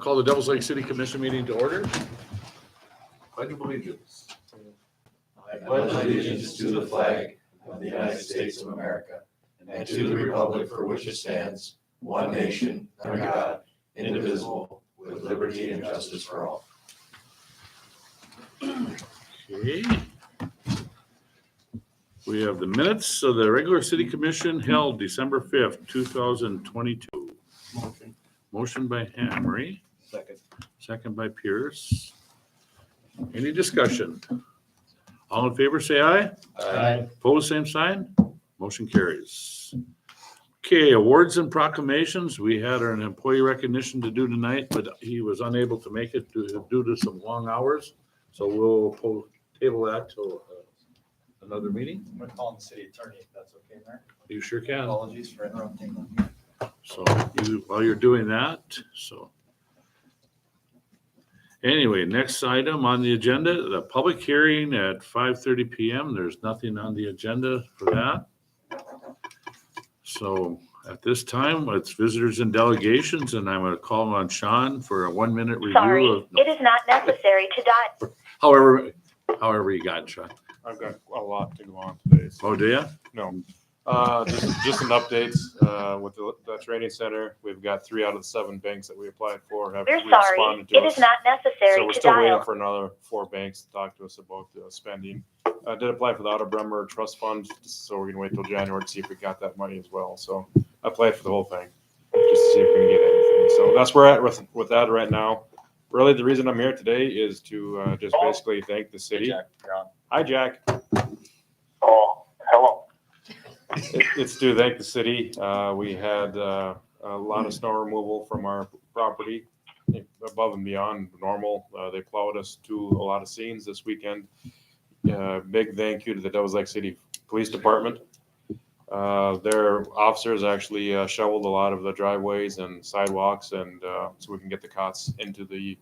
Call the Devils Lake City Commission meeting to order. Pledge of allegiance. I pledge allegiance to the flag of the United States of America and to the republic for which it stands, one nation, under God, indivisible, with liberty and justice for all. Okay. We have the minutes of the regular city commission held December 5th, 2022. Motion by Hamry, second by Pierce. Any discussion? All in favor, say aye. Aye. Opposed, same sign. Motion carries. Okay, awards and proclamations. We had an employee recognition to do tonight, but he was unable to make it due to some long hours. So we'll table that till another meeting. I'm gonna call the city attorney if that's okay, Mayor. You sure can. Apologies for interrupting. So while you're doing that, so. Anyway, next item on the agenda, the public hearing at 5:30 PM. There's nothing on the agenda for that. So at this time, it's visitors and delegations, and I'm going to call on Sean for a 1-minute review. Sorry, of it is not necessary to dot. However you got it, Sean. I've got a lot to go on today. So, Oh, do you? no, just some updates with the training center. We've got 3 out of the 7 banks that we applied for have We're sorry, responded to it us. is not necessary So we're to still waiting dial. for another 4 banks to talk to us about spending. I did apply for the Otto Bremer Trust Fund, so we're gonna wait till January to see if we got that money as well. So I applied for the whole thing, just to see if we can get anything. So that's where we're at with that right now. Really, the reason I'm here today is to just basically thank the city. Jack, you're on. Hi, Jack. Oh, hello. It's to thank the city. We had a lot of snow removal from our property above and beyond normal. They plowed us to a lot of scenes this weekend. Big thank you to the Devils Lake City Police Department. Their officers actually shoveled a lot of the driveways and sidewalks, and so we can get the cots into the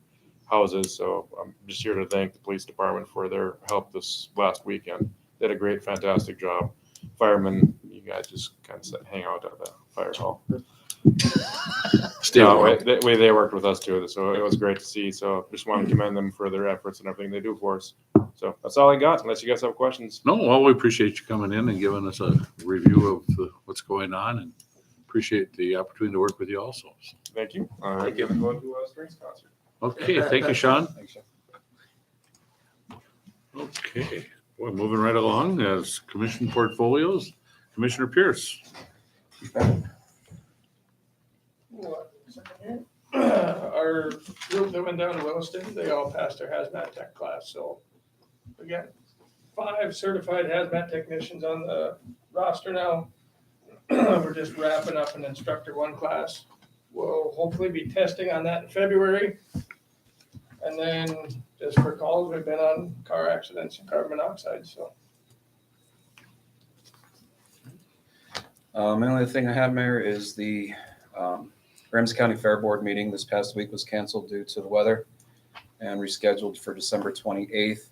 houses. So I'm just here to thank the police department for their help this last weekend. They did a great, fantastic job. Firemen, you guys just kind of hang out at the fire hall. Stay warm. They worked with us too, so it was great to see. So just want to commend them for their efforts and everything they do for us. So that's all I got, unless you guys have questions. No, well, we appreciate you coming in and giving us a review of what's going on, and appreciate the opportunity to work with you also. Thank you. Thank you. Going to a strings concert. Okay, thank you, Sean. Thanks, Jeff. Okay, we're moving right along as commission portfolios. Commissioner Pierce. Our group that went down to Williston, they all passed their hazmat tech class, so again, 5 certified hazmat technicians on the roster now. We're just wrapping up an instructor 1 class. We'll hopefully be testing on that in February. And then just for calls, we've been on car accidents and carbon monoxide, so. The only thing I have, Mayor, is the Ramsey County Fair Board meeting this past week was canceled due to the weather and rescheduled for December 28th.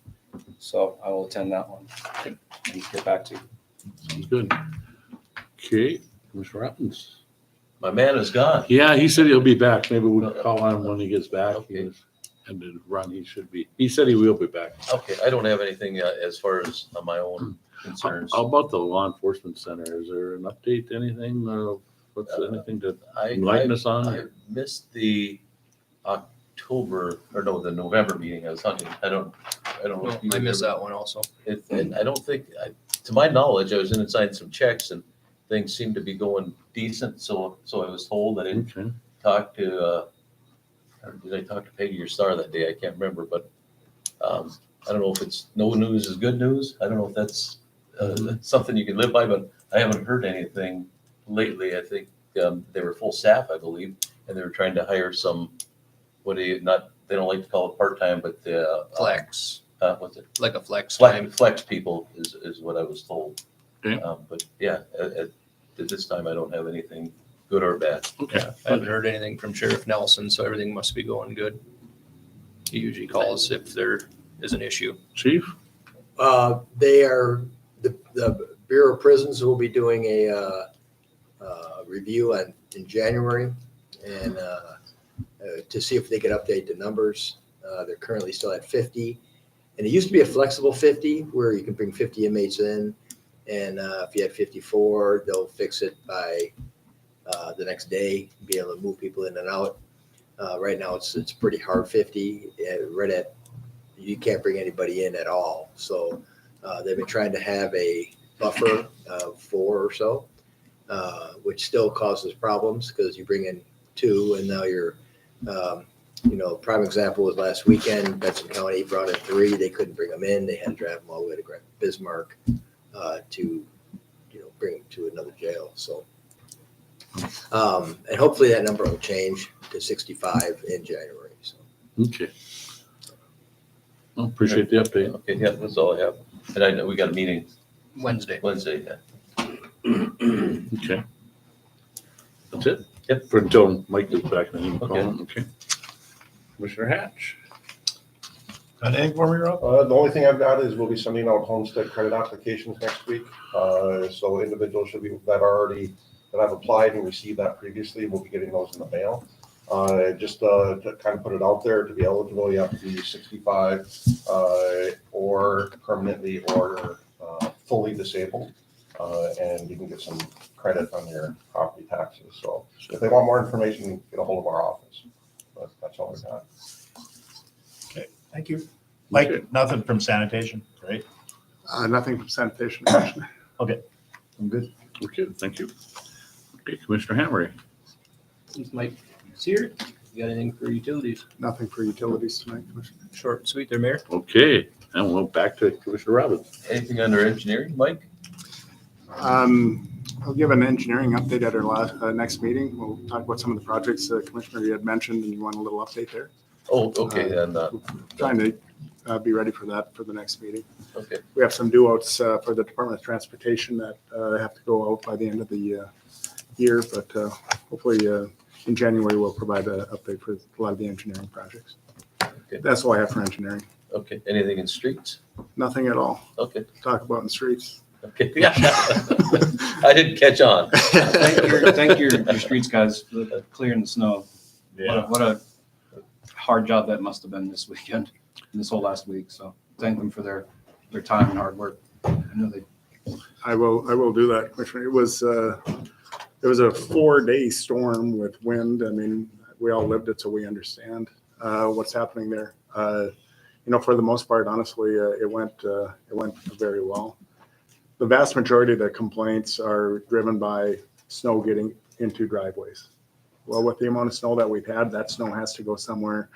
So I will attend that one and get back to you. Sounds good. Okay, Commissioner Robbins. My man is gone. Yeah, he said he'll be back. Maybe we'll call on him when he gets back. Okay. He was- And to run, he said he will be back. Okay, I don't have anything as far as my own concerns. How about the law enforcement center? Is there an update, anything? What's anything to I enlighten us on? I missed the the November meeting. I was hunting. I don't know. if you I missed remember. that one also. And I don't think, to my knowledge, I was inside some checks and things seemed to be going decent. So I was told. I didn't Okay. talk to, or did I talk to Peggy or Star that day? I can't remember, but I don't know if it's no news is good news. I don't know if that's something you can live by, but I haven't heard anything lately. I think they were full staff, I believe, and they were trying to hire some, they don't like to call it part-time, but Flex, what's it? like a flex time. Flex people is what I was told. Okay. But yeah, at this time, I don't have anything good or bad. Okay. I haven't heard anything from Sheriff Nelson, so everything must be going good. He usually calls if there is an issue. Chief? They are, the Bureau of Prisons will be doing a review in January. And to see if they could update the numbers. They're currently still at 50. And it used to be a flexible 50 where you can bring 50 inmates in. And if you had 54, they'll fix it by the next day, be able to move people in and out. Right now, it's pretty hard 50. Right at, you can't bring anybody in at all. So they've been trying to have a buffer of 4 or so, which still causes problems because you bring in 2 and now you're, prime example was last weekend, Benson County brought in 3. They couldn't bring them in. They had to drive them all the way to Bismarck to, bring them to another jail. So, and hopefully that number will change to 65 in January. So. Okay. Well, appreciate the update. Okay, yeah, that's all I have. And I know we got a meeting Wednesday. yeah. Okay. That's it? Yep. For until Mike gets back and then you can call Okay. him. Okay. Commissioner Hatch. Got anything for me, Rob? The only thing I've got is we'll be sending out homestead credit applications next week. So individuals that have applied and received that previously, will be getting those in the mail. Just to kind of put it out there, to be eligible, you have to be 65 or permanently or fully disabled. And you can get some credit on your property taxes. So if they want more information, get a hold of our office. But that's all I got. Thank you. Mike, nothing from sanitation, right? Nothing from sanitation. Okay, I'm good. Okay, thank you. Okay, Commissioner Hammery. Since Mike is here, you got anything for utilities? Nothing for utilities tonight, Commissioner. Short and sweet there, Mayor. Okay, and we'll back to Commissioner Robbins. Anything under engineering, Mike? I'll give an engineering update at our next meeting. We'll talk about some of the projects Commissioner you had mentioned, and you want a little update there. Oh, okay, then, Trying to be ready for that for the next meeting. okay, We have some due outs for the Department of Transportation that have to go out by the end of the year, but hopefully in January we'll provide an update for a lot of the engineering projects. Okay. That's all I have for engineering. okay. Anything in streets? Nothing at all Okay, to talk about in the streets. okay. I didn't catch on. Thank your streets guys for clearing the snow. What a hard job that must have been this weekend, this whole last week. So thank them for their time and hard work. I know they. I will do that, Commissioner. It was a 4-day storm with wind. I mean, we all lived it, so we understand what's happening there. For the most part, honestly, it went very well. The vast majority of the complaints are driven by snow getting into driveways. Well, with the amount of snow that we've had, that snow has to go somewhere.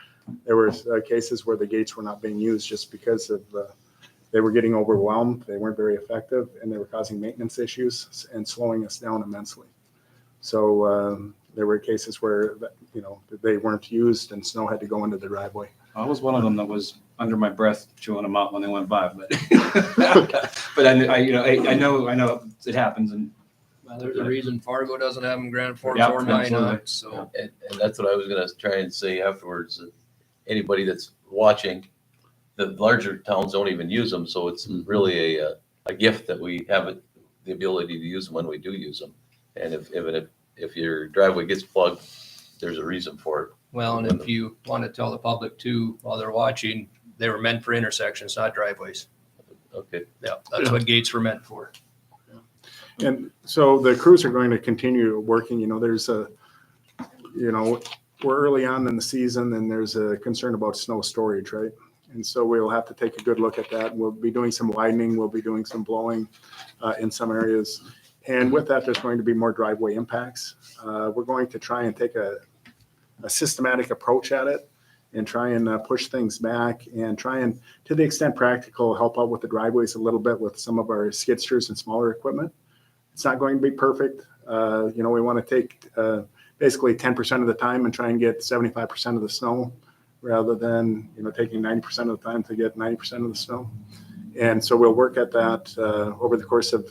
There were cases where the gates were not being used just because of they were getting overwhelmed. They weren't very effective, and they were causing maintenance issues and slowing us down immensely. So there were cases where they weren't used, and snow had to go into the driveway. I was one of them that was under my breath chewing them out when they went by, but but I know it happens, and Well, there's a reason Fargo doesn't have them Grand Forks Yep, or Minot, absolutely. so. And that's what I was gonna try and say afterwards. That anybody that's watching, the larger towns don't even use them, so it's really a gift that we have the ability to use them when we do use them. And if your driveway gets plugged, there's a reason for it. Well, and if you want to tell the public too, while they're watching, they were meant for intersections, not driveways. Okay, Yeah, that's what gates were meant for. And so the crews are going to continue working. There's we're early on in the season, and there's a concern about snow storage, right? And so we'll have to take a good look at that. We'll be doing some widening. We'll be doing some blowing in some areas. And with that, there's going to be more driveway impacts. We're going to try and take a systematic approach at it and try and push things back and try and, to the extent practical, help out with the driveways a little bit with some of our skidsters and smaller equipment. It's not going to be perfect. We want to take basically 10% of the time and try and get 75% of the snow rather than, taking 90% of the time to get 90% of the snow. And so we'll work at that over the course of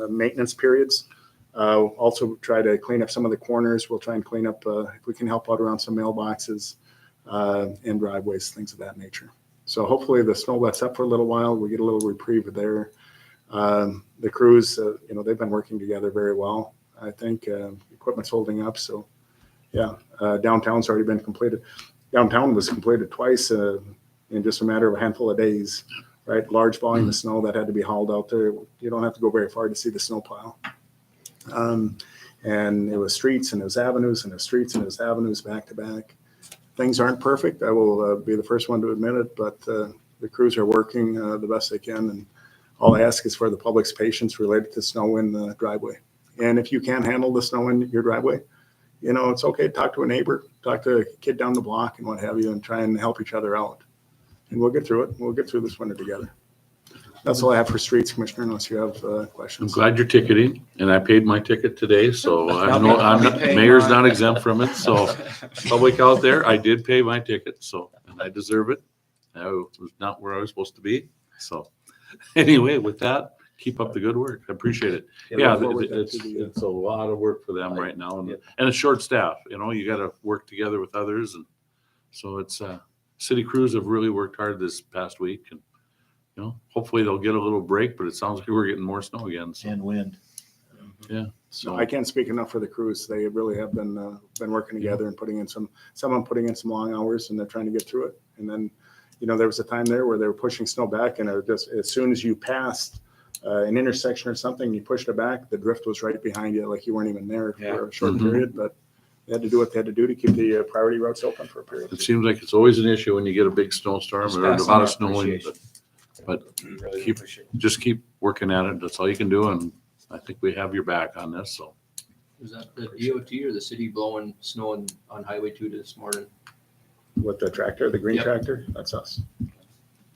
maintenance periods. Also try to clean up some of the corners. We'll try and clean up, if we can help out around some mailboxes and driveways, things of that nature. So hopefully the snow lets up for a little while. We get a little reprieve there. The crews, they've been working together very well. I think equipment's holding up. So Yeah, downtown's already been completed. Downtown was completed twice in just a matter of a handful of days, right? Large volume of snow that had to be hauled out there. You don't have to go very far to see the snow plow. And it was streets and it was avenues and it was streets and it was avenues back to back. Things aren't perfect. I will be the first one to admit it, but the crews are working the best they can. And all I ask is for the public's patience related to snow in the driveway. And if you can't handle the snow in your driveway, you know, it's okay. Talk to a neighbor, talk to a kid down the block and what have you, and try and help each other out. And we'll get through it. We'll get through this winter together. That's all I have for streets, Commissioner, unless you have I'm questions. glad you're ticketing, and I paid my ticket today, so I'm I'll be not, paying mayor's mine. not exempt from it, so public out there, I did pay my ticket, so, and I deserve it. I was not where I was supposed to be, so, anyway, with that, keep up the good work, I appreciate it. Yeah, look forward to it's a lot of work for them right now, Yep. and a short staff, you know, you gotta work together with others, and so it's, city crews have really worked hard this past week, and, you know, hopefully they'll get a little break, but it sounds like we're getting more snow again, so, And wind. so. I can't speak enough for the crews. They really have been working together and putting in some long hours, and they're trying to get through it. And then, you know, there was a time there where they were pushing snow back, and it just, as soon as you passed an intersection or something, you pushed it back, the drift was right behind you, like you weren't even there for a short Mhm. period, but they had to do what they had to do to keep the priority routes open for a period. It seems like it's always an issue when you get a big snowstorm Just or a pass lot on of our snowing, appreciation. but Really keep- appreciate it. just keep working at it. That's all you can do. And I think we have your back on this, so. Was that the DOT or the city blowing snow on Highway 2 this morning? With the tractor, the green Yep. tractor, that's us.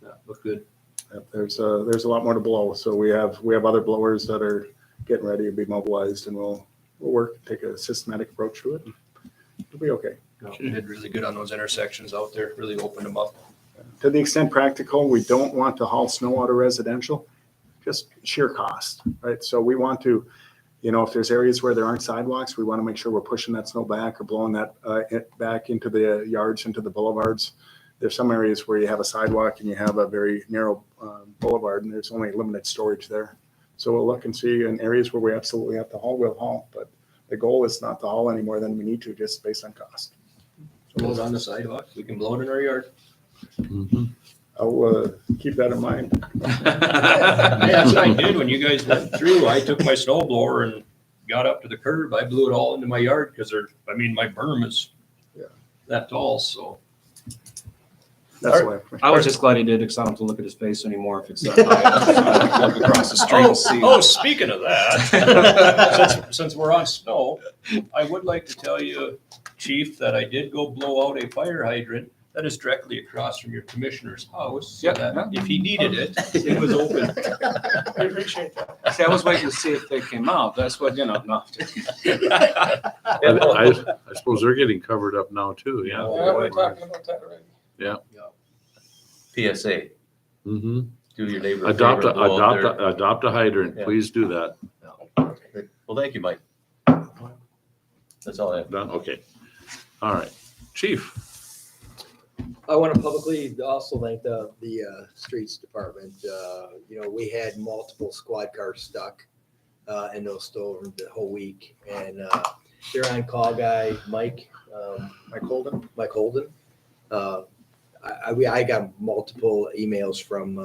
That looked good. Yep, there's a lot more to blow. So we have other blowers that are getting ready to be mobilized, and we'll work, take a systematic approach to it. It'll be okay. They did really good on those intersections out there, really opened them up. To the extent practical, we don't want to haul snow out of residential, just sheer cost, right? So we want to, you know, if there's areas where there aren't sidewalks, we want to make sure we're pushing that snow back or blowing that back into the yards, into the boulevards. There's some areas where you have a sidewalk and you have a very narrow boulevard, and there's only limited storage there. So we'll look and see in areas where we absolutely have to haul, we'll haul. But the goal is not to haul any more than we need to, just based on cost. Blow it on the sidewalk. We can blow it in our yard. Mhm. I'll keep that in mind. Yes, I did. When you guys went through, I took my snow blower and got up to the curb. I blew it all into my yard because my berm is Yeah. that tall, so. That's why. I was just glad he did, because I don't have to look at his face anymore if it's that high. Look across the street and see. Oh, speaking of that, since we're on snow, I would like to tell you, Chief, that I did go blow out a fire hydrant that is directly across from your commissioner's house. So Yeah, that yeah. if he needed it, it was open. I appreciate that. See, I was waiting to see if they came out. That's what, no. I suppose they're getting covered up now too, yeah. Yeah, we're talking about that already. PSA, Mm-hmm. do your neighbor a Adopt favor, go out there. adopt a hydrant. Yeah. Please do that. Well, thank you, Mike. That's all I have. Done? Okay. All right. Chief. I want to publicly also thank the streets department. You know, we had multiple squad cars stuck in those stores the whole week, and their on-call guy, Mike Holden. I got multiple emails from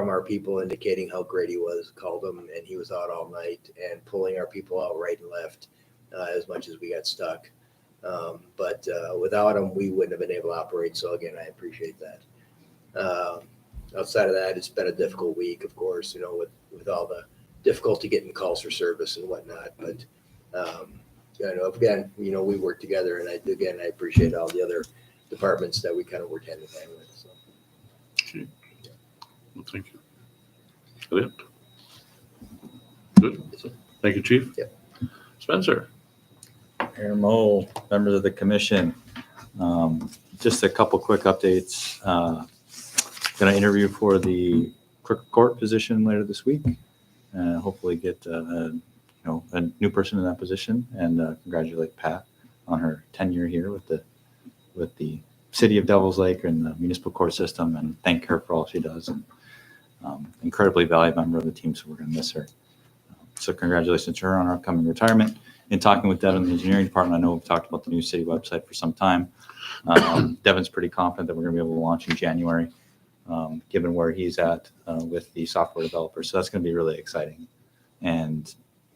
our people indicating how great he was. Called him, and he was out all night and pulling our people out right and left as much as we got stuck. But without him, we wouldn't have been able to operate. So again, I appreciate that. Outside of that, it's been a difficult week, of course, you know, with all the difficulty getting calls for service and whatnot. But you know, again, you know, we work together, and I appreciate all the other departments that we kind of work hand in hand with. So. Well, thank you. That it? Good. Thank you, Chief. Yep. Spencer. Mayor Mo, members of the commission, just a couple quick updates. Going to interview for the clerk court position later this week. Hopefully get a new person in that position, and congratulate Pat on her tenure here with the city of Devils Lake and the municipal court system, and thank her for all she does. And incredibly valued member of the team, so we're going to miss her. So congratulations to her on her upcoming retirement. in talking with Devin, the engineering department, I know we've talked about the new city website for some time. Devin's pretty confident that we're going to be able to launch in January, given where he's at with the software developer. So that's going to be really exciting. And,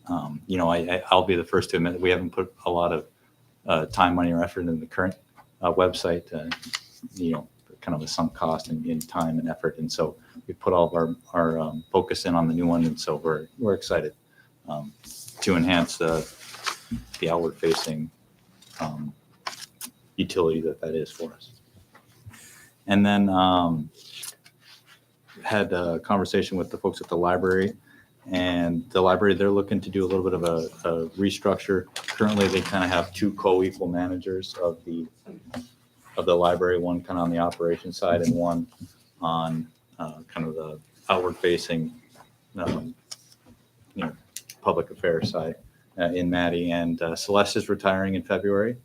I'll be the first to admit that we haven't put a lot of time, money, or effort in the current website, kind of a sunk cost in time and effort. And so we put all of our focus in on the new one. And so we're excited to enhance the outward facing utility that is for us. And then had a conversation with the folks at the library, and the library, they're looking to do a little bit of a restructure. Currently, they kind of have two co-equal managers of the library, one kind of on the operations side and one on kind of the outward facing, public affairs side in Maddie. And Celeste is retiring in February,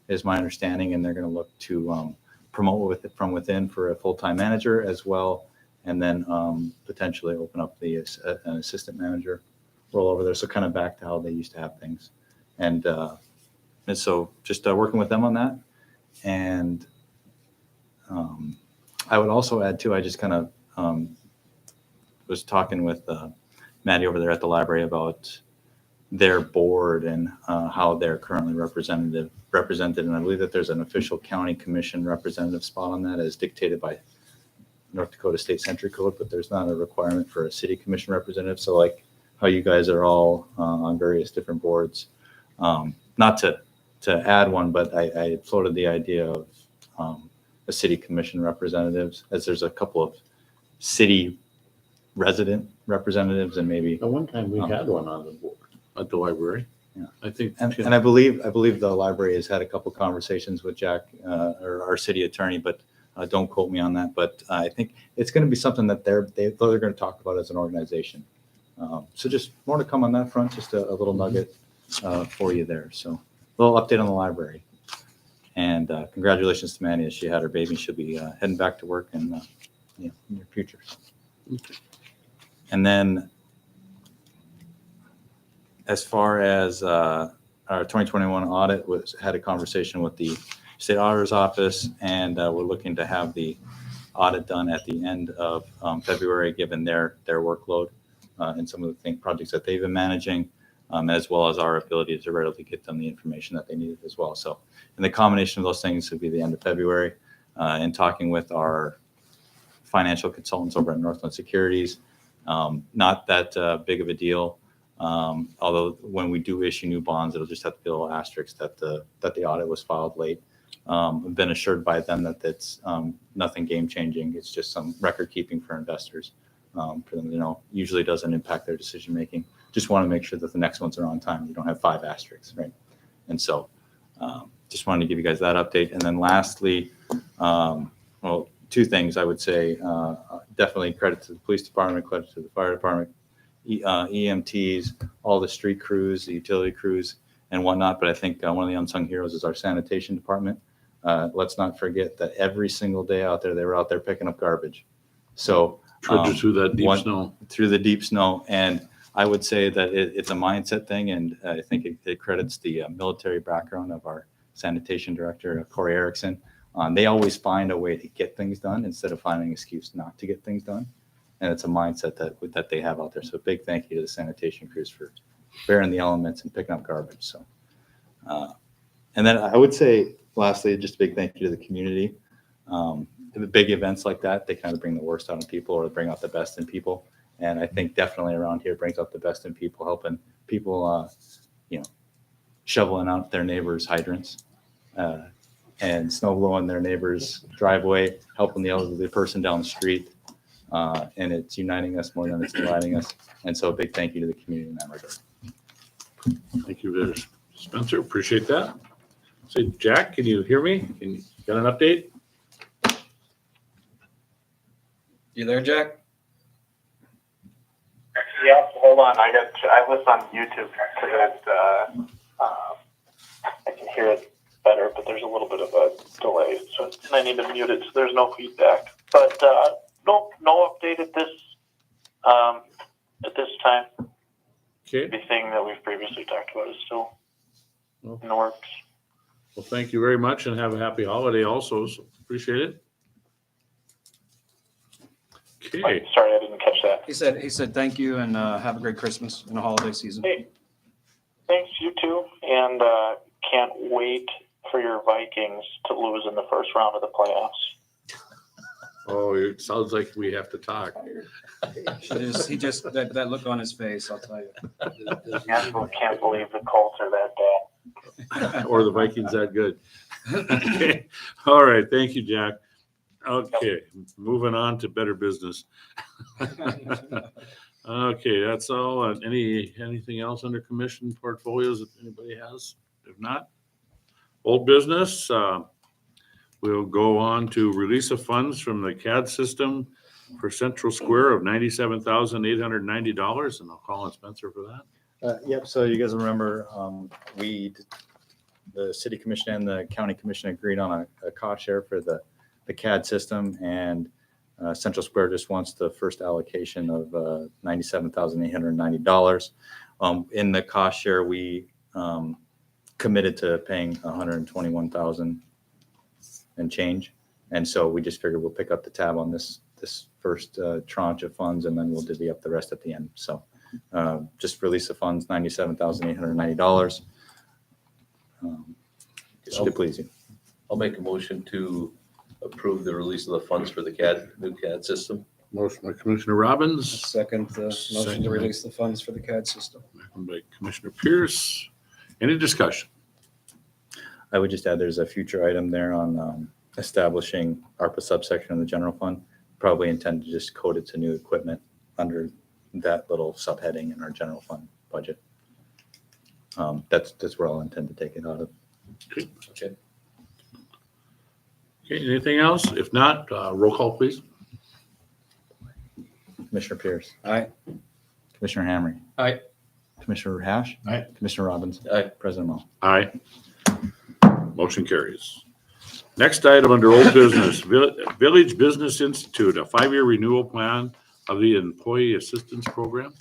is my understanding, and they're going to look to promote from within for a full-time manager as well, and then potentially open up an assistant manager role over there. So kind of back to how they used to have things. And so just working with them on that. And I would also add too, I just kind of was talking with Maddie over there at the library about their board and how they're currently represented. And I believe that there's an official county commission representative spot on that as dictated by North Dakota State Century Code, but there's not a requirement for a city commission representative. So like how you guys are all on various different boards, not to add one, but I floated the idea of a city commission representatives, as there's a couple of city resident representatives, and maybe At one time, we had one on the board at the library. Yeah. I think. and I believe the library has had a couple conversations with Jack, or our city attorney, but don't quote me on that. But I think it's going to be something that they're going to talk about as an organization. So just more to come on that front. Just a little nugget for you there. So a little update on the library. And congratulations to Manny as she had her baby. She'll be heading back to work in the near future. Okay. And then as far as our 2021 audit, had a conversation with the state auditor's office, and we're looking to have the audit done at the end of February, given their workload and some of the projects that they've been managing, as well as our ability to readily get them the information that they needed as well. So, and the combination of those things would be the end of February. And talking with our financial consultants over at Northland Securities, not that big of a deal. Although when we do issue new bonds, it'll just have to be a little asterisk that the audit was filed late. I've been assured by them that it's nothing game changing. It's just some record keeping for investors, for them to know. Usually doesn't impact their decision making. Just want to make sure that the next ones are on time. You don't have 5 asterisks, right? And so just wanted to give you guys that update. And then lastly, well, 2 things I would say. Definitely credit to the police department, credit to the fire department, EMTs, all the street crews, the utility crews, and whatnot. But I think one of the unsung heroes is our sanitation department. Let's not forget that every single day out there, they were out there picking up garbage. So Trudging through that deep snow. Through the deep snow. And I would say that it's a mindset thing. And I think it credits the military background of our sanitation director, Corey Erickson. They always find a way to get things done instead of finding an excuse not to get things done. And it's a mindset that they have out there. So big thank you to the sanitation crews for bearing the elements and picking up garbage. So, and then I would say, lastly, just a big thank you to the community. The big events like that, they kind of bring the worst out of people or bring out the best in people. And I think definitely around here brings out the best in people, helping people, shoveling out their neighbors' hydrants and snow blowing their neighbor's driveway, helping the elderly person down the street. And it's uniting us more than it's dividing us. And so a big thank you to the community in that regard. Thank you, there, Spencer. Appreciate that. So Jack, can you hear me? Got an update? You there, Jack? Yeah, hold on. I was on YouTube because I can hear it better, but there's a little bit of a delay. So and I need to mute it so there's no feedback. But no update at this time. Okay. Everything that we've previously talked about is still in the works. Well, thank you very much and have a happy holiday also. So appreciate it. Okay. Sorry, I didn't catch that. He said, thank you and have a great Christmas and a holiday season. Hey, thanks, you too. And can't wait for your Vikings to lose in the first round of the playoffs. Oh, it sounds like we have to talk. He just that look on his face, I'll tell you. Can't believe the Colts are that bad. Or the Vikings that good. Okay. All right. Thank you, Jack. Okay. Moving on to better business. Okay. That's all. Anything else under commission portfolios that anybody has? If not, old business. We'll go on to release of funds from the CAD system for Central Square of $97,890. And I'll call on Spencer for that. Yep, so you guys remember, the city commission and the county commission agreed on a cost share for the CAD system, and Central Square just wants the first allocation of $97,890. In the cost share, we committed to paying $121,000 and change, and so we just figured we'll pick up the tab on this first tranche of funds, and then we'll divvy up the rest at the end. So just release the funds, $97,890. Should please you. I'll make a motion to approve the release of the funds for the new CAD system. Motion by Commissioner Robbins, Second, motion Second. to release the funds for the CAD system. second by Commissioner Pierce. Any discussion? I would just add there's a future item there on establishing ARPA subsection in the general fund. Probably intend to just code it to new equipment under that little subheading in our general fund budget. That's where I'll intend to take it out of. Okay. Okay, anything else? If not, roll call, please. Commissioner Pierce. Aye. Commissioner Hamry. Aye. Commissioner Hash. Aye. Commissioner Robbins. Aye. President Mo. Aye. Motion carries. Next item under old business, Village Business Institute, a 5-year renewal plan of the Employee Assistance Program.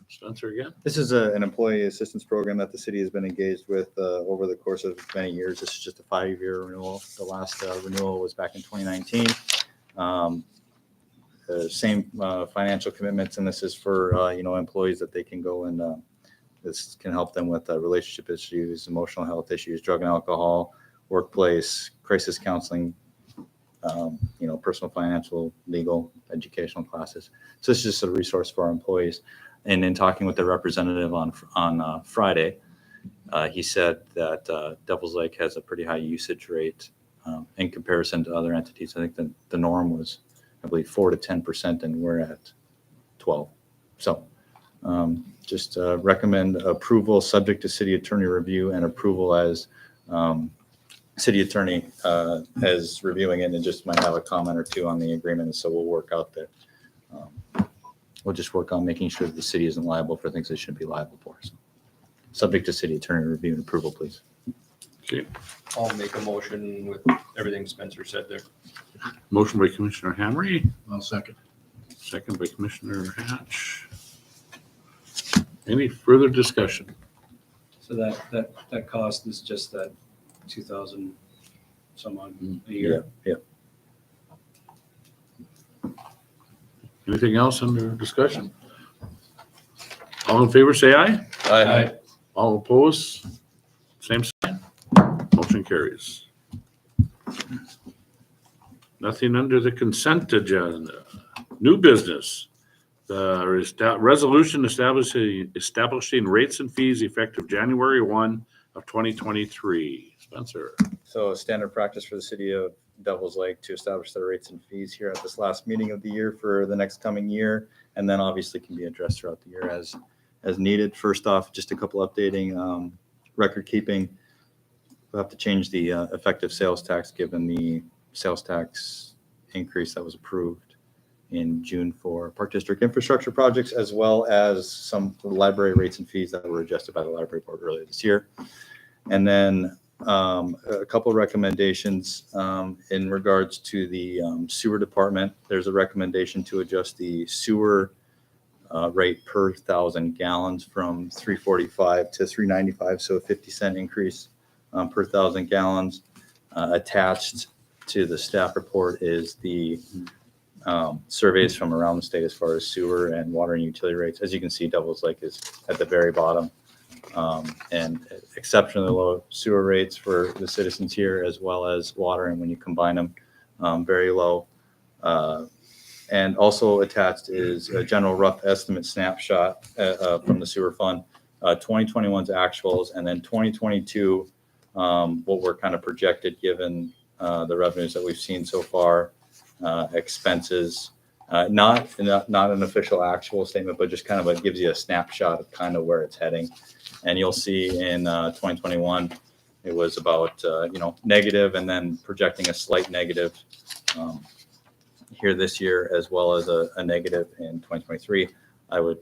Spencer again? This is an employee assistance program that the city has been engaged with over the course of many years. This is just a 5-year renewal. The last renewal was back in 2019. The same financial commitments, and this is for employees that they can go and this can help them with relationship issues, emotional health issues, drug and alcohol, workplace, crisis counseling, personal, financial, legal, educational classes. So it's just a resource for our employees. And in talking with the representative on Friday, he said that Devils Lake has a pretty high usage rate in comparison to other entities. I think the norm was, I believe, 4 to 10%, and we're at 12. So just recommend approval subject to city attorney review and approval as city attorney as reviewing it, and just might have a comment or two on the agreement. So we'll work out that. We'll just work on making sure that the city isn't liable for things they shouldn't be liable for. So, subject to city attorney review and approval, please. Okay. I'll make a motion with everything Spencer said there. Motion by Commissioner Hamry, I'll second. second by Commissioner Hatch. Any further discussion? So that cost is just that 2,000 some odd a year. Yeah. Anything else under discussion? All in favor, say aye. Aye. All opposed, same sign. Motion carries. Nothing under the consent agenda. New business. The resolution establishing rates and fees effective January 1 of 2023. Spencer. So standard practice for the city of Devils Lake to establish their rates and fees here at this last meeting of the year for the next coming year, and then obviously can be addressed throughout the year as needed. First off, just a couple updating record keeping. We'll have to change the effective sales tax given the sales tax increase that was approved in June for Park District infrastructure projects, as well as some library rates and fees that were adjusted by the library board earlier this year. And then a couple of recommendations in regards to the sewer department. There's a recommendation to adjust the sewer rate per 1,000 gallons from 345 to 395, so a 50-cent increase per 1,000 gallons. Attached to the staff report is the surveys from around the state as far as sewer and water and utility rates. As you can see, Devils Lake is at the very bottom, and exceptionally low sewer rates for the citizens here, as well as water. And when you combine them, very low. And also attached is a general rough estimate snapshot from the sewer fund, 2021's actuals, and then 2022, what we're kind of projected given the revenues that we've seen so far, expenses, not an official actual statement, but just kind of it gives you a snapshot of kind of where it's heading. And you'll see in 2021, it was about negative, and then projecting a slight negative here this year, as well as a negative in 2023. I would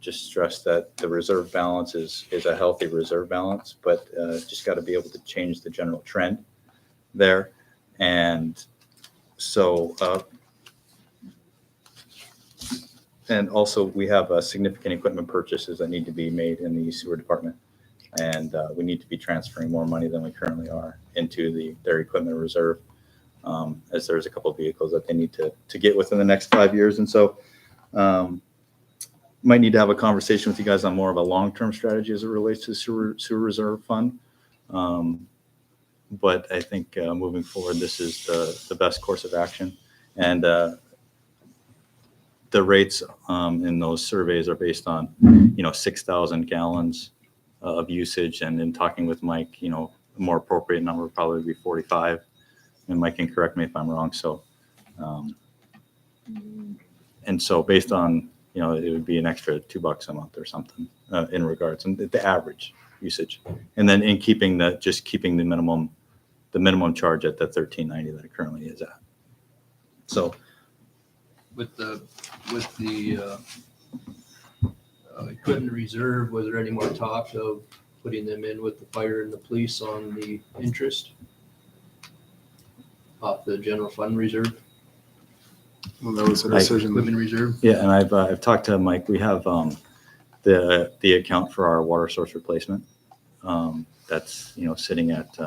just stress that the reserve balance is a healthy reserve balance, but just got to be able to change the general trend there. And so, and also we have significant equipment purchases that need to be made in the sewer department. And we need to be transferring more money than we currently are into their equipment reserve, as there's a couple of vehicles that they need to get within the next 5 years. And so might need to have a conversation with you guys on more of a long-term strategy as it relates to sewer reserve fund. But I think moving forward, this is the best course of action. And the rates in those surveys are based on, 6,000 gallons of usage. And in talking with Mike, a more appropriate number would probably be 45. And Mike can correct me if I'm wrong. So, and so based on, it would be an extra $2 a month or something in regards and the average usage. And then in keeping the minimum charge at the $13.90 that it currently is at. So With the equipment reserve, was there any more talk of putting them in with the fire and the police on the interest off the general fund reserve, Well, that was a decision. equipment reserve? yeah, and I've talked to Mike. We have the account for our water source replacement. That's sitting at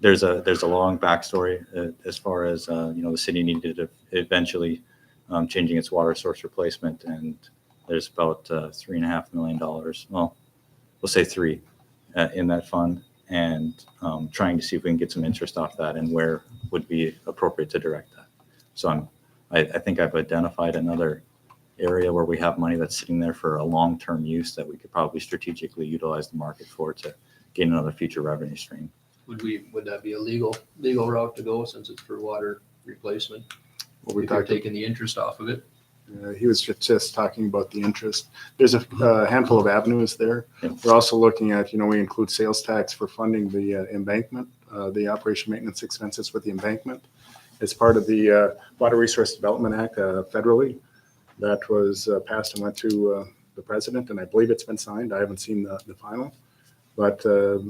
there's a long backstory as far as the city needed to eventually changing its water source replacement, and there's about $3.5 million. Well, we'll say $3 in that fund, and trying to see if we can get some interest off that and where would be appropriate to direct that. So I think I've identified another area where we have money that's sitting there for a long-term use that we could probably strategically utilize the market for to gain another future revenue stream. Would that be a legal route to go since it's for water replacement? Well, we If you're talked, taking the interest off of it? he was just talking about the interest. There's a handful of avenues there. Yeah. We're also looking at, we include sales tax for funding the embankment, the operation maintenance expenses with the embankment. It's part of the Water Resource Development Act federally that was passed and went to the president, and I believe it's been signed. I haven't seen the final, but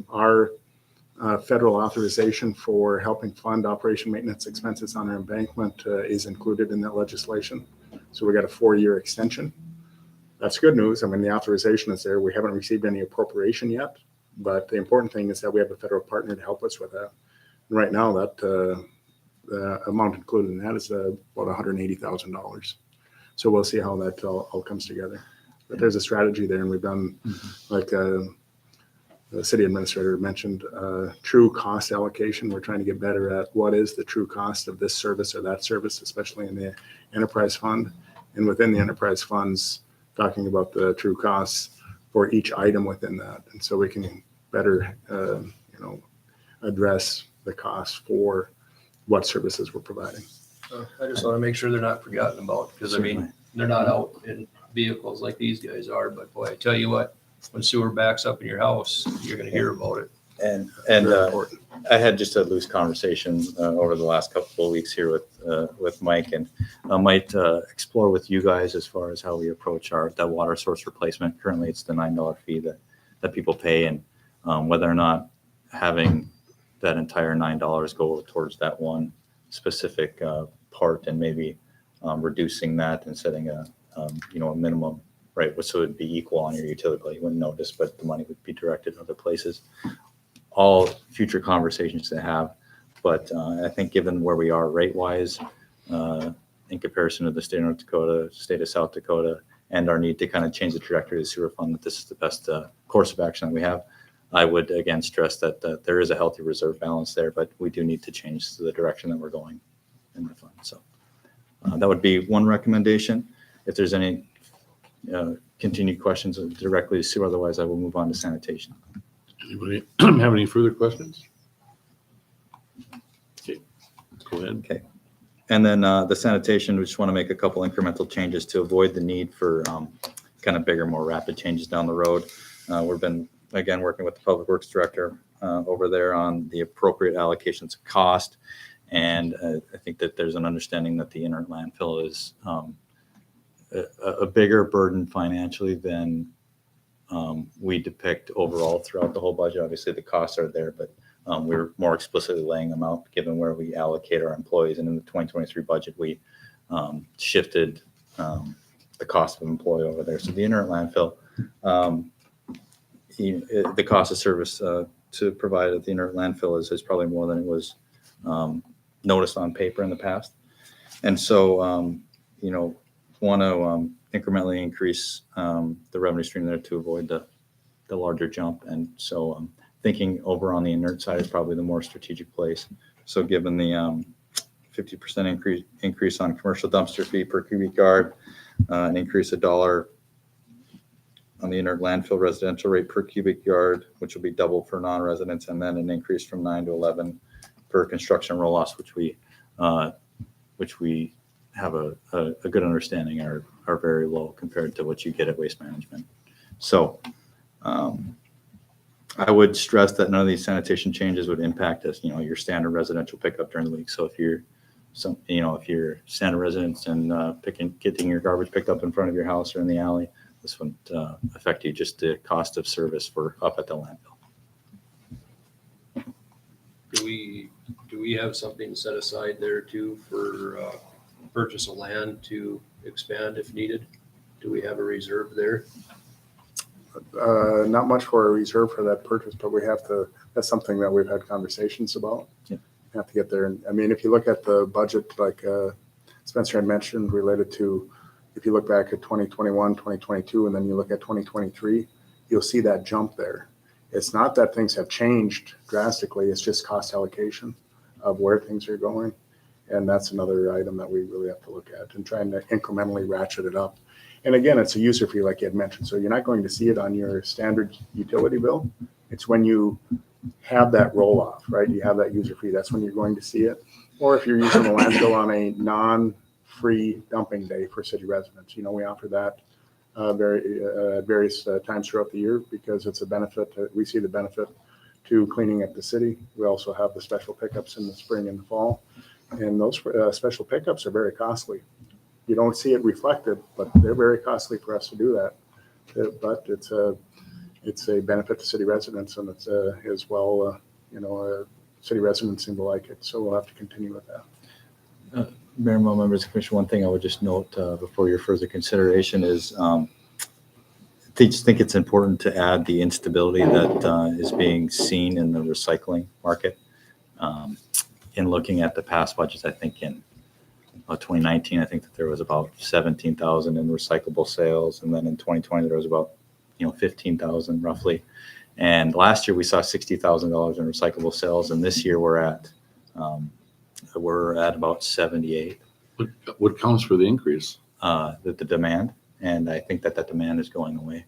our federal authorization for helping fund operation maintenance expenses on our embankment is included in that legislation. So we got a 4-year extension. That's good news. I mean, the authorization is there. We haven't received any appropriation yet, but the important thing is that we have a federal partner to help us with that. And right now, that the amount included in that is about $180,000. So we'll see how that all comes together. But there's a strategy there, and we've done like the city administrator mentioned true cost allocation. We're trying to get better at what is the true cost of this service or that service, especially in the enterprise fund. And within the enterprise funds, talking about the true costs for each item within that. And so we can better, address the costs for what services we're providing. I just want to make sure they're not forgotten about, because they're not out in vehicles like these guys are, but boy, I tell you what, when sewer backs up in your house, you're going to hear about it. And Very important. I had just a loose conversation over the last couple of weeks here with Mike, and I might explore with you guys as far as how we approach that water source replacement. Currently, it's the $9 fee that people pay, and whether or not having that entire $9 go towards that one specific part, and maybe reducing that and setting a, a minimum, right? So it'd be equal on your utility bill. You wouldn't notice, but the money would be directed other places. All future conversations to have. But I think given where we are rate-wise, in comparison to the state of North Dakota, state of South Dakota, and our need to kind of change the trajectory of the sewer fund, that this is the best course of action that we have. I would again stress that there is a healthy reserve balance there, but we do need to change the direction that we're going in the fund. So that would be one recommendation. If there's any continued questions directly to Sue, otherwise I will move on to sanitation. Anybody have any further questions? Okay, go ahead. Okay. And then the sanitation, we just want to make a couple incremental changes to avoid the need for kind of bigger, more rapid changes down the road. We've been, again, working with the Public Works Director over there on the appropriate allocations of cost. And I think that there's an understanding that the inert landfill is a bigger burden financially than we depict overall throughout the whole budget. Obviously, the costs are there, but we're more explicitly laying them out given where we allocate our employees. And in the 2023 budget, we shifted the cost of employee over there. So the inert landfill, the cost of service to provide at the inert landfill is probably more than it was noticed on paper in the past. And so, want to incrementally increase the revenue stream there to avoid the larger jump. And so thinking over on the inert side is probably the more strategic place. So given the 50% increase on commercial dumpster fee per cubic yard, an increase $1 on the inert landfill residential rate per cubic yard, which will be double for non-residents, and then an increase from 9 to 11 per construction roll-offs, which we have a good understanding are very low compared to what you get at Waste Management. So I would stress that none of these sanitation changes would impact us, your standard residential pickup during the week. So if you're standard residents and getting your garbage picked up in front of your house or in the alley, this wouldn't affect you, just the cost of service for up at the landfill. Do we have something set aside there too for purchase of land to expand if needed? Do we have a reserve there? Not much for a reserve for that purchase, but that's something that we've had conversations about. Yeah. You have to get there. And I mean, if you look at the budget, like Spencer had mentioned, related to, if you look back at 2021, 2022, and then you look at 2023, you'll see that jump there. It's not that things have changed drastically. It's just cost allocation of where things are going. And that's another item that we really have to look at and trying to incrementally ratchet it up. And again, it's a user fee, like you had mentioned. So you're not going to see it on your standard utility bill. It's when you have that roll off, right? You have that user fee. That's when you're going to see it. Or if you're using the landfill on a non-free dumping day for city residents, we offer that various times throughout the year because it's a benefit. We see the benefit to cleaning up the city. We also have the special pickups in the spring and the fall. And those special pickups are very costly. You don't see it reflected, but they're very costly for us to do that. But it's a benefit to city residents, and it's as well, city residents seem to like it. So we'll have to continue with that. Mayor and members of the commission, one thing I would just note before your further consideration is I just think it's important to add the instability that is being seen in the recycling market. In looking at the past budgets, I think in 2019, I think that there was about 17,000 in recyclable sales. And then in 2020, there was about, 15,000 roughly. And last year we saw $60,000 in recyclable sales. And this year we're at about 78. What counts for the increase? The demand. And I think that demand is going away.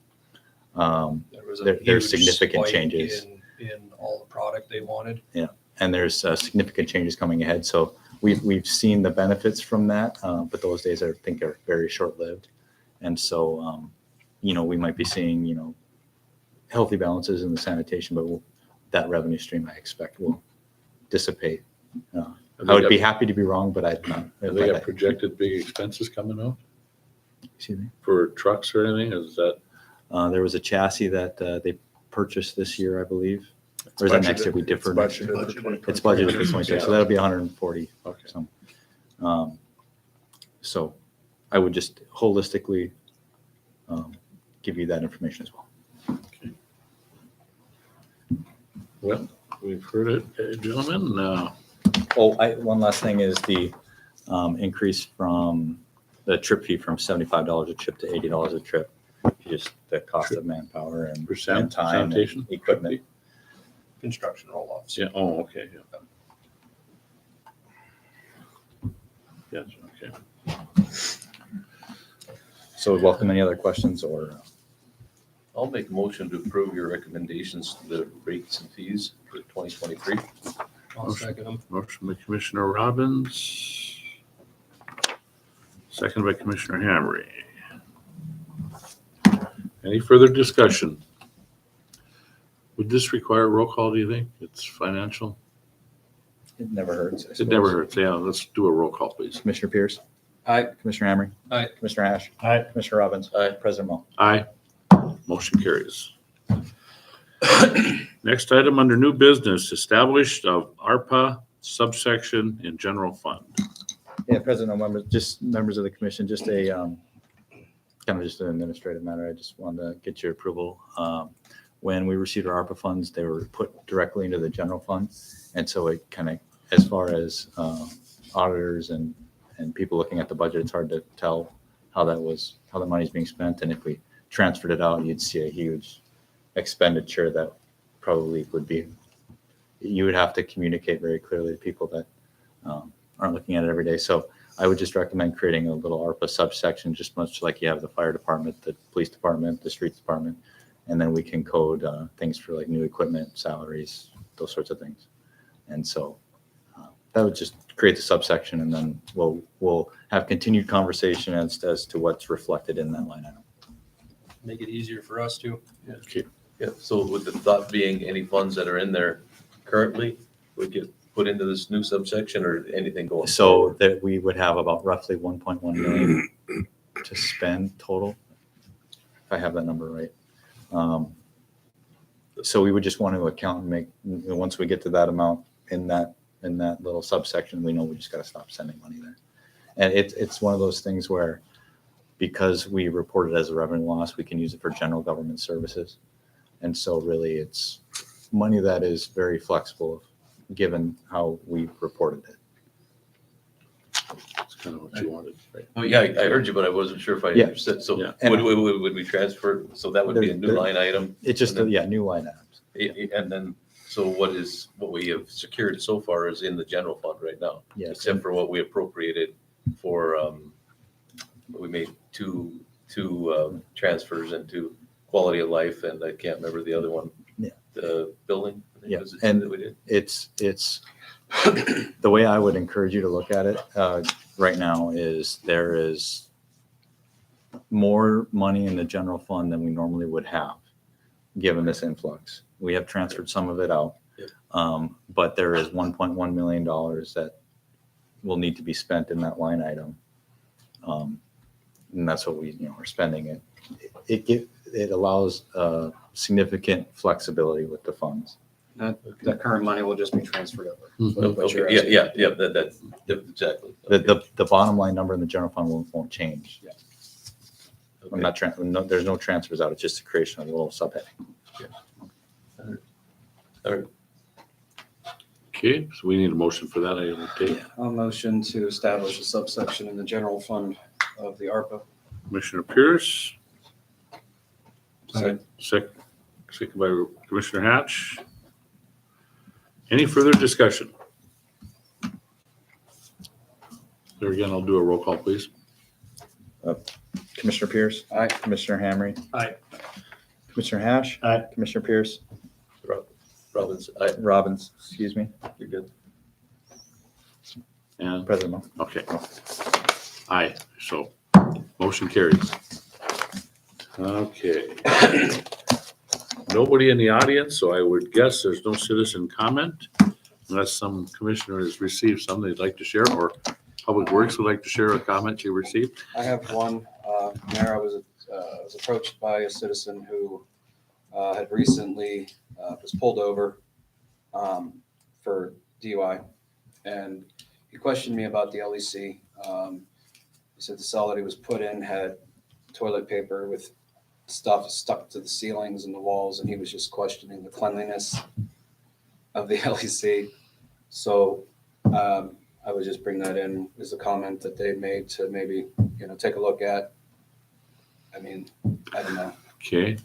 There's there's significant changes in all the product they wanted. Yeah. And there's significant changes coming ahead. So we've seen the benefits from that, but those days I think are very short-lived. And so, we might be seeing, healthy balances in the sanitation, but that revenue stream I expect will dissipate. I would be happy to be wrong, but I'd not. Have they got projected big expenses coming out Excuse me? for trucks or anything? Is that? There was a chassis that they purchased this year, I believe. Or is that next year? We deferred next year. It's budgeted for 2023, so that'll be 140. Okay. So I would just holistically give you that information as well. Well, we've heard it, gentlemen. One last thing is the increase from the trip fee from $75 a trip to $80 a trip. Just the cost of manpower and Percent time and sanitation? equipment. Construction roll-offs. Yeah, oh, okay, yeah. Yes, okay. So welcome any other questions or? I'll make a motion to approve your recommendations to the rates and fees for 2023. I'll second them. Motion by Commissioner Robbins. Second by Commissioner Hamry. Any further discussion? Would this require a roll call, do you think? It's financial? It never hurts. I It never suppose. hurts. Yeah, let's do a roll call, please. Commissioner Pierce? Aye. Commissioner Hamry? Aye. Commissioner Hash? Aye. Commissioner Robbins? Aye. President Moe? Aye. Motion carries. Next item under new business, established of ARPA subsection in general fund. Yeah, President, members, just members of the commission, just a kind of just an administrative matter. I just wanted to get your approval. When we received our ARPA funds, they were put directly into the general fund. And so it kind of, as far as auditors and people looking at the budget, it's hard to tell how the money's being spent. And if we transferred it out, you'd see a huge expenditure that probably would be, you would have to communicate very clearly to people that aren't looking at it every day. So I would just recommend creating a little ARPA subsection, just much like you have the fire department, the police department, the streets department, and then we can code things for like new equipment, salaries, those sorts of things. And so that would just create the subsection, and then we'll have continued conversation as to what's reflected in that line item. Make it easier for us too. Okay. Yeah, so with the thought being any funds that are in there currently would get put into this new subsection or anything going? So forward? that we would have about roughly 1.1 million to spend total, if I have that number right. So we would just want to account and make, once we get to that amount in that little subsection, we know we just got to stop sending money there. And it's one of those things where, because we report it as a revenue loss, we can use it for general government services. And so really it's money that is very flexible given how we reported it. That's kind of what you wanted, right? Oh, yeah, I heard you, but I wasn't sure if I Yeah. understood. So Yeah. would we transfer? So that would be a new There- line item? It's just, And then- new line items. And then, so what we have secured so far is in the general fund right now? Yes. Except for what we appropriated for, we made two transfers into quality of life, and I can't remember the other one. Yeah. The building. I think Yeah, was it and that we did. It's the way I would encourage you to look at it right now is there is more money in the general fund than we normally would have, given this influx. We have transferred some of it out, but there is $1.1 million that will need to be spent in that line item. And that's what we are spending it. It allows significant flexibility with the funds. That current money will just be transferred over. Mhm. What you're Okay, asking. yeah, that's exactly. The bottom line number in the general fund won't change. Okay. I'm not there's no transfers out. It's just the creation of a little subheading. All right. Okay, so we need a motion for that, I will take. I'll motion to establish a subsection in the general fund of the ARPA. Commissioner Pierce. Second. Second by Commissioner Hatch. Any further discussion? There again, I'll do a roll call, please. Commissioner Pierce. Aye. Commissioner Hamry. Aye. Commissioner Hash. Aye. Commissioner Pierce. Robbins, Robbins, excuse me. you're good. And, President Moe. okay. Aye, so motion carries. Okay. Nobody in the audience, so I would guess there's no citizen comment unless some commissioner has received some they'd like to share, or Public Works would like to share a comment you received. I have one. Mayor, I was approached by a citizen who had recently was pulled over for DUI, and he questioned me about the LEC. He said the cell that he was put in had toilet paper with stuff stuck to the ceilings and the walls, and he was just questioning the cleanliness of the LEC. So I would just bring that in as a comment that they made to maybe, take a look at. I mean, I don't know. Okay,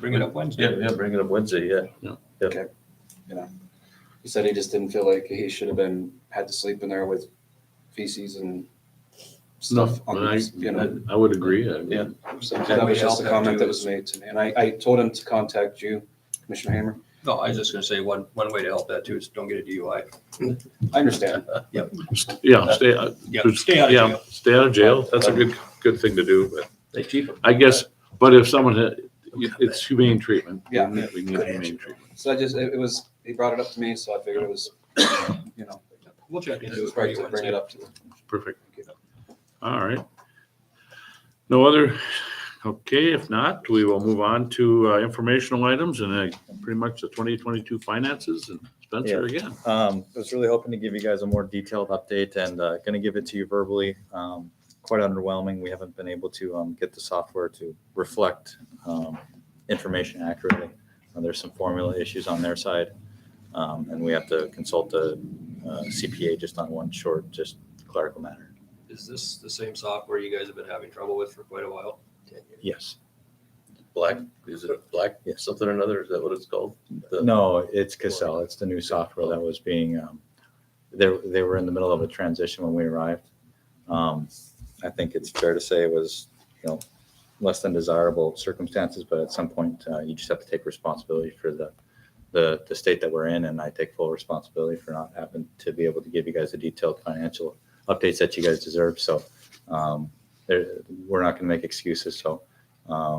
Bring it up Wednesday. Yeah, bring it up Wednesday, yeah. He said he just didn't feel like he should have had to sleep in there with feces and stuff on I, his, I would agree. I mean, Yeah. So that was just a comment that was made to me. And I told him to contact you, Commissioner Hammer. No, I was just gonna say one way to help that too is don't get a DUI. I understand. Yeah, stay, Yeah, stay out of yeah, jail. stay out of jail. That's a good thing to do, but They cheaper. I guess, but if someone had, it's humane treatment. Yeah. We need humane treatment. So he brought it up to me, so I figured it was, We'll check it into was it for right you to bring it Wednesday. up to him. Perfect. All right. No other, okay, if not, we will move on to informational items and pretty much the 2022 finances and Spencer again. I was really hoping to give you guys a more detailed update and going to give it to you verbally. Quite underwhelming. We haven't been able to get the software to reflect information accurately. There's some formula issues on their side, and we have to consult the CPA just on one short, just clerical matter. Is this the same software you guys have been having trouble with for quite a while? Yes. Black, is it Black Yes. something or another? Is that what it's called? No, it's Cassell. It's the new software that was being, they were in the middle of a transition when we arrived. I think it's fair to say it was, less than desirable circumstances, but at some point you just have to take responsibility for the state that we're in. And I take full responsibility for not having to be able to give you guys the detailed financial updates that you guys deserve. So we're not going to make excuses. So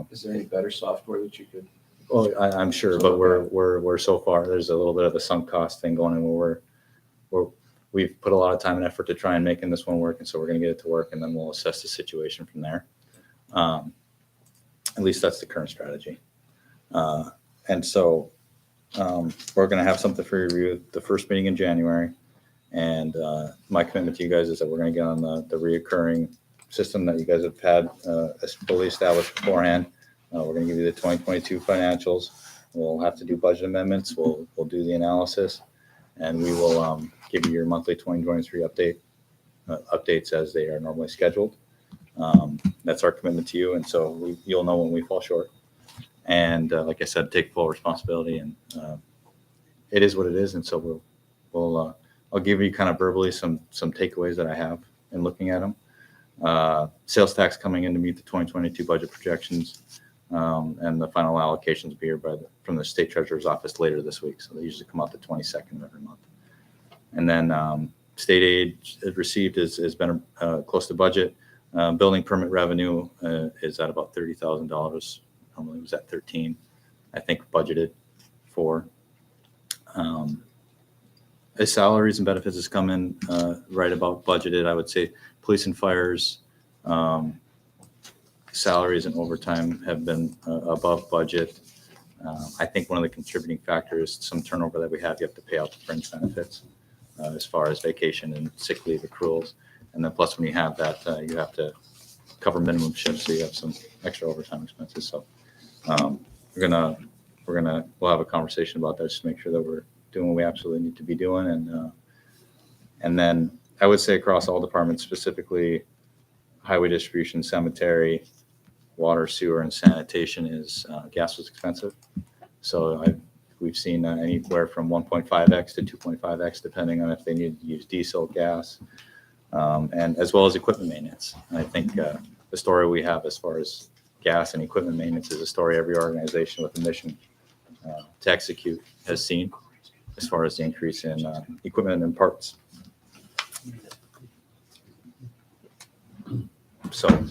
Is there any better software that you could? well, I'm sure, but we're so far, there's a little bit of a sunk cost thing going on where we've put a lot of time and effort to try and making this one work. And so we're going to get it to work and then we'll assess the situation from there. At least that's the current strategy. And so we're going to have something for your review the first meeting in January. And my commitment to you guys is that we're going to get on the reoccurring system that you guys have had fully established beforehand. We're going to give you the 2022 financials. We'll have to do budget amendments. We'll do the analysis, and we will give you your monthly 2023 updates as they are normally scheduled. That's our commitment to you, and so you'll know when we fall short. And like I said, take full responsibility, and it is what it is. And so I'll give you kind of verbally some takeaways that I have in looking at them. Sales tax coming in to meet the 2022 budget projections, and the final allocations will be here from the state treasurer's office later this week. So they usually come out the 22nd of every month. And then state aid received has been close to budget. Building permit revenue is at about $30,000. Normally it was at 13, I think budgeted for. As salaries and benefits has come in right about budgeted, I would say police and fires salaries and overtime have been above budget. I think one of the contributing factors, some turnover that we have, you have to pay out the fringe benefits as far as vacation and sick leave accruals. And then plus when you have that, you have to cover minimum shifts, so you have some extra overtime expenses. So we'll have a conversation about that, just to make sure that we're doing what we absolutely need to be doing. And then I would say across all departments, specifically highway distribution, cemetery, water, sewer, and sanitation is gas was expensive. So we've seen anywhere from 1.5x to 2.5x, depending on if they need to use diesel, gas, and as well as equipment maintenance. And I think the story we have as far as gas and equipment maintenance is a story every organization with a mission to execute has seen, as far as the increase in equipment and parts. So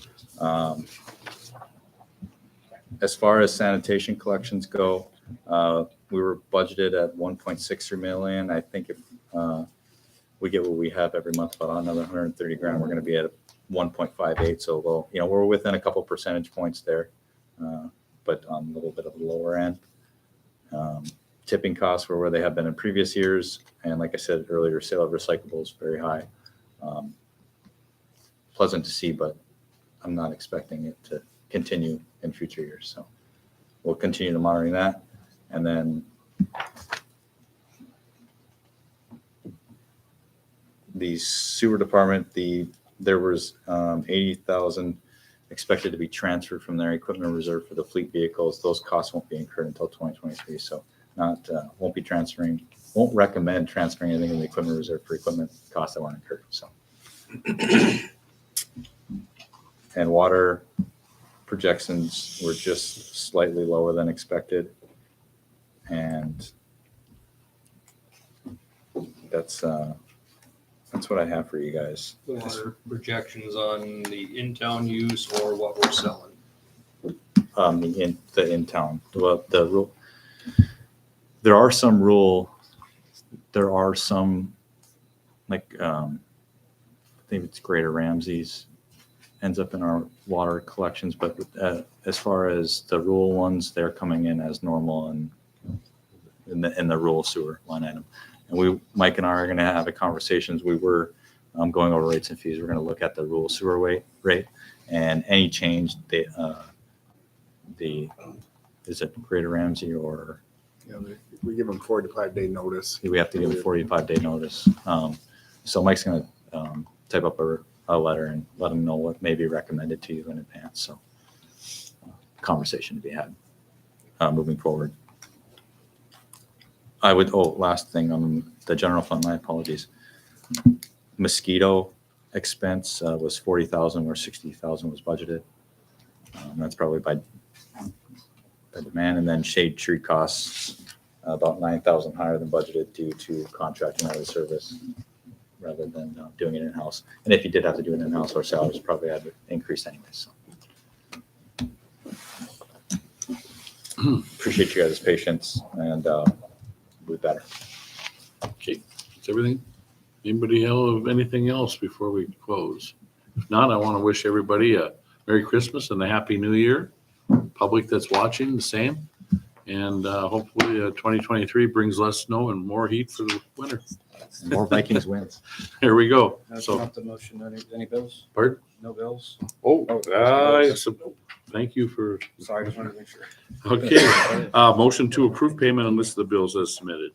as far as sanitation collections go, we were budgeted at 1.63 million. I think if we get what we have every month, about another 130 grand, we're going to be at 1.58. So we're within a couple percentage points there, but on a little bit of the lower end. Tipping costs were where they have been in previous years. And like I said earlier, sale of recyclables very high. pleasant to see, but I'm not expecting it to continue in future years. So we'll continue to monitoring that. And then the sewer department, there was 80,000 expected to be transferred from their equipment reserve for the fleet vehicles. Those costs won't be incurred until 2023. So won't recommend transferring anything in the equipment reserve for equipment costs that weren't incurred. So, and water projections were just slightly lower than expected. And that's what I have for you guys. Water projections on the in-town use or what we're selling. The in-town, well, the rule, there are some like, I think it's Greater Ramsey's ends up in our water collections, but as far as the rural ones, they're coming in as normal and in the rural sewer line item. And Mike and I are going to have a conversations. We were going over rates and fees. We're going to look at the rural sewer rate and any change. Is it Greater Ramsey or? You know, we give them 4 to 5 day notice. We have to give a 45-day notice. So Mike's going to type up a letter and let them know what may be recommended to you in advance. So conversation to be had moving forward. Last thing on the general fund, my apologies. Mosquito expense was 40,000 where 60,000 was budgeted. That's probably by demand. And then shade tree costs, about 9,000 higher than budgeted due to contracting out of the service rather than doing it in-house. And if you did have to do it in-house, our salaries probably had to increase anyway. So appreciate you guys' patience and we'll be better. Okay, that's everything. Anybody have anything else before we close? If not, I want to wish everybody a Merry Christmas and a Happy New Year. Public that's watching, the same. And hopefully 2023 brings less snow and more heat for the winter. And more Vikings wins. Here we go. That's So, not the motion. Any bills? pardon? No bills? Thank you for, Sorry, just wanted to make sure. okay. Motion to approve payment and list the bills as submitted.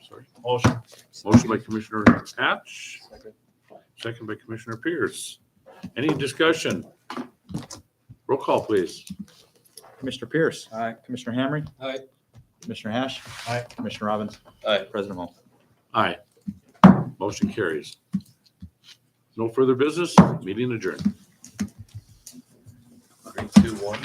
Sorry. Motion by Commissioner Hatch, second by Commissioner Pierce. Any discussion? Roll call, please. Commissioner Pierce. Aye. Commissioner Hamry. Aye. Commissioner Hash. Aye. Commissioner Robbins. Aye. President Moe. Aye. Motion carries. No further business, meeting adjourned. 3, 2, 1.